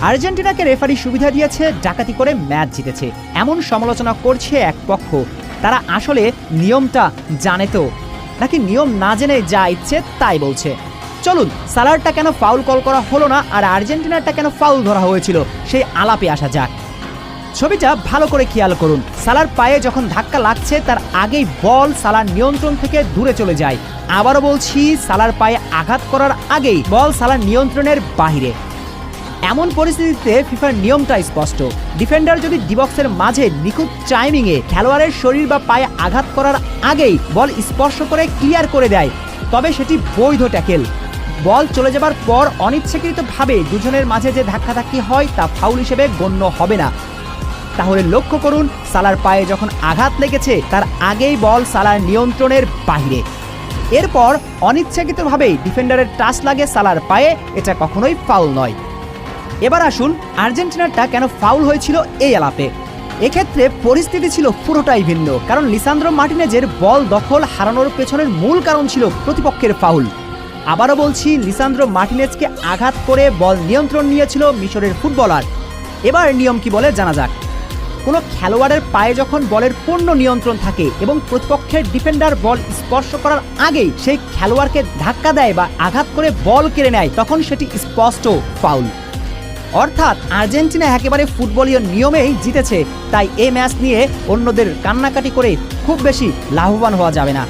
আর্জেন্টিনাকে রেফারি সুবিধা দিয়েছে, ডাকাতি করে ম্যাচ জিতেছে, এমন সমালোচনা করছে এক পক্ষ। তারা আসলে নিয়মটা জানে তো, নাকি নিয়ম না জেনে যা ইচ্ছে তাই বলছে? চলুন সালারটা কেন ফাউল কল করা হলো না আর আর্জেন্টিনারটা কেন ফাউল ধরা হয়েছিল সেই আলাপে আসা যাক। ছবিটা ভালো করে খেয়াল করুন। সালার পায়ে যখন ধাক্কা লাগছে তার আগেই বল সালার নিয়ন্ত্রণ থেকে দূরে চলে যায়। আবারও বলছি, সালার পায়ে আঘাত করার আগেই বল সালার নিয়ন্ত্রণের বাহিরে। এমন পরিস্থিতিতে ফিফার নিয়মটা স্পষ্ট। ডিফেন্ডার যদি ডিবক্সের মাঝে নিখুঁত টাইমিংয়ে খেলোয়াড়ের শরীর বা পায়ে আঘাত করার আগেই বল স্পর্শ করে ক্লিয়ার করে দেয়, তবে সেটি বৈধ ট্যাকেল। বল চলে যাবার পর অনিচ্ছাকৃতভাবে দুজনের মাঝে যে ধাক্কাধাক্কি হয় তা ফাউল হিসেবে গণ্য হবে না। তাহলে লক্ষ্য করুন, সালার পায়ে যখন আঘাত লেগেছে তার আগেই বল সালার নিয়ন্ত্রণের বাহিরে। এরপর অনিচ্ছাকৃতভাবেই ডিফেন্ডারের টাচ লাগে সালার পায়ে, এটা কখনোই ফাউল নয়। এবার আসুন আর্জেন্টিনারটা কেন ফাউল হয়েছিল এই আলাপে। এক্ষেত্রে পরিস্থিতি ছিল পুরোটাই ভিন্ন, কারণ লিসান্দ্রো মার্টিনেজের বল দখল হারানোর পেছনের মূল কারণ ছিল প্রতিপক্ষের ফাউল। আবারও বলছি, লিসান্দ্রো মার্টিনেজকে আঘাত করে বল নিয়ন্ত্রণ নিয়েছিল মিশরের ফুটবলার। এবার নিয়ম কি বলে জানা যাক। কোনো খেলোয়াড়ের পায়ে যখন বলের পূর্ণ নিয়ন্ত্রণ থাকে এবং প্রতিপক্ষের ডিফেন্ডার বল স্পর্শ করার আগেই সেই খেলোয়াড়কে ধাক্কা দেয় বা আঘাত করে বল কেড়ে নেয়, তখন সেটি স্পষ্ট ফাউল। অর্থাৎ আর্জেন্টিনা একেবারে ফুটবলীয় নিয়মেই জিতেছে, তাই এই ম্যাচ নিয়ে অন্যদের কান্নাকাটি করে খুব বেশি লাভবান হওয়া যাবে না।